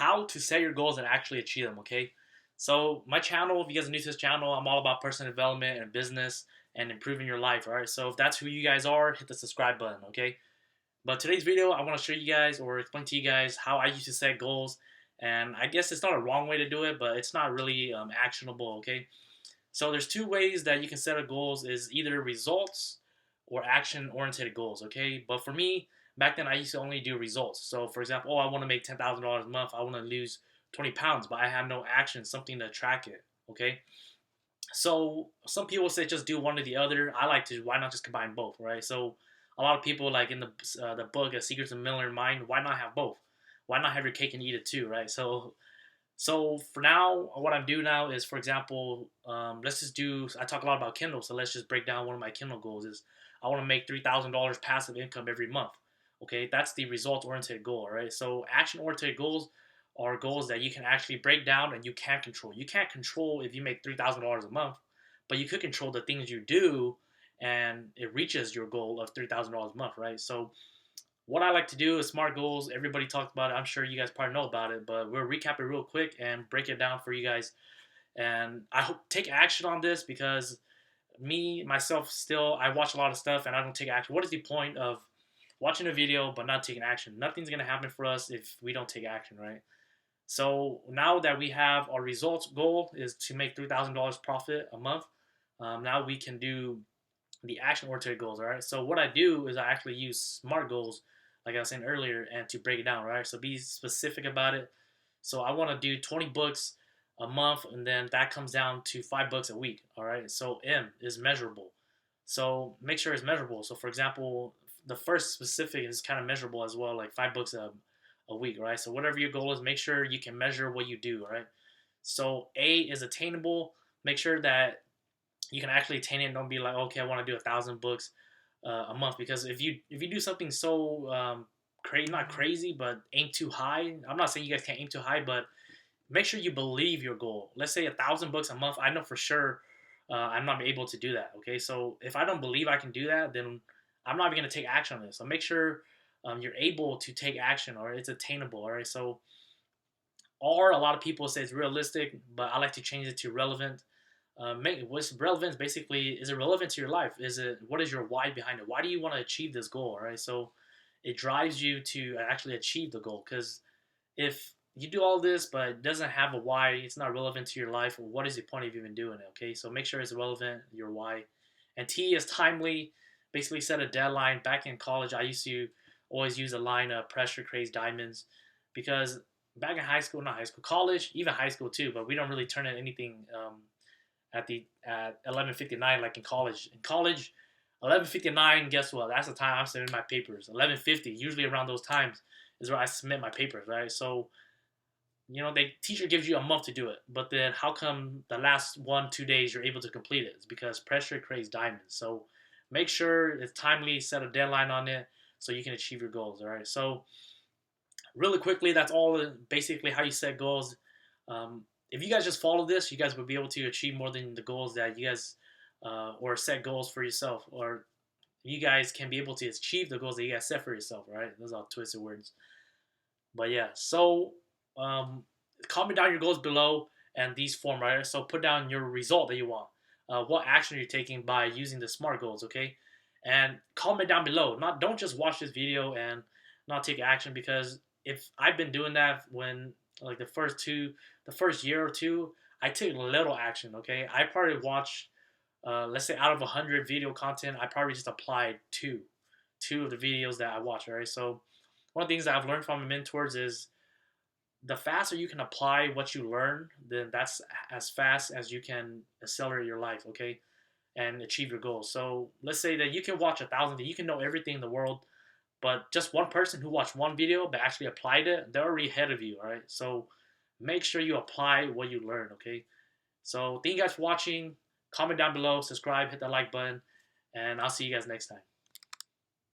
how to set your goals and actually achieve them, okay? So my channel, if you guys are new to this channel, I'm all about personal development and business and improving your life, all right? So if that's who you guys are, hit the subscribe button, okay? But today's video, I want to show you guys or explain to you guys how I used to set goals. And I guess it's not a wrong way to do it, but it's not really actionable, okay? So there's two ways that you can set a goals is either results or action-oriented goals, okay? But for me, back then I used to only do results. So for example, I want to make $10,000 a month. I want to lose 20 pounds, but I have no action, something to track it, okay? So some people say just do one or the other. I like to, why not just combine both, right? So a lot of people like in the book, Secrets of a Millionaire Mind, why not have both? Why not have your cake and eat it too, right? So for now, what I'm doing now is, for example, let's just do. I talk a lot about Kindle, so let's just break down one of my Kindle goals. Is I want to make $3,000 passive income every month. Okay, that's the result-oriented goal, right? So action-oriented goals are goals that you can actually break down and you can control. You can't control if you make $3,000 a month, but you could control the things you do, and it reaches your goal of $3,000 a month, right? So what I like to do is SMART goals. Everybody talks about it. I'm sure you guys probably know about it, but we'll recap it real quick and break it down for you guys. And I hope take action on this because me myself still I watch a lot of stuff and I don't take action. What is the point of watching a video but not taking action? Nothing's gonna happen for us if we don't take action, right? So now that we have our results goal is to make $3,000 profit a month, now we can do the action oriented goals. All right. So what I do is I actually use SMART goals, like I was saying earlier, and to break it down. Right. So be specific about it. So I want to do 20 books a month, and then that comes down to 5 books a week. All right. So M is measurable. So make sure it's measurable. So for example, the first specific is kind of measurable as well, like 5 books a week. Right. So whatever your goal is, make sure you can measure what you do. Right. So A is attainable. Make sure that you can actually attain it and don't be like, okay, I want to do 1,000 books a month, because if you do something so not crazy, but aim too high. I'm not saying you guys can't aim too high, but make sure you believe your goal. Let's say 1,000 books a month. I know for sure I'm not able to do that. Okay, so if I don't believe I can do that, then I'm not even going to take action on this. So make sure you're able to take action or it's attainable. All right, so or a lot of people say it's realistic, but I like to change it to relevant. What's relevance basically, is it relevant to your life? Is it, what is your why behind it? Why do you want to achieve this goal, right? So it drives you to actually achieve the goal, because if you do all this but it doesn't have a why, it's not relevant to your life, what is the point of even doing it? Okay, so make sure it's relevant, your why. And T is timely. Basically set a deadline. Back in college I used to always use a line of pressure creates diamonds, because back in high school, not high school, college, even high school too, but we don't really turn in anything at 11:59 like in college. In college, 11:59, guess what? That's the time I'm submitting my papers. 11:50, usually around those times is where I submit my papers, right? So the teacher gives you a month to do it, but then how come the last 1-2 days you're able to complete it? It's because pressure creates diamonds. So make sure it's timely, set a deadline on it so you can achieve your goals. All right. So really quickly, that's all basically how you set goals. If you guys just follow this, you guys will be able to achieve more than the goals that you guys or set goals for yourself, or you guys can be able to achieve the goals that you guys set for yourself, right? Those are twisted words. But yeah, so comment down your goals below and these form, right? So put down your result that you want. What action you're taking by using the SMART goals, okay? And comment down below. Don't just watch this video and not take action, because if I've been doing that when like the first year or two, I took little action. Okay, I probably watched, let's say out of 100 video content, I probably just applied two of the videos that I watched. Right, so one of the things that I've learned from my mentors is the faster you can apply what you learn, then that's as fast as you can accelerate your life. Okay, and achieve your goals. So let's say that you can watch 1,000, you can know everything in the world, but just one person who watched one video but actually applied it, they're already ahead of you. All right, so make sure you apply what you learn. Okay, so thank you guys for watching. Comment down below, subscribe, hit that like button, and I'll see you guys next time.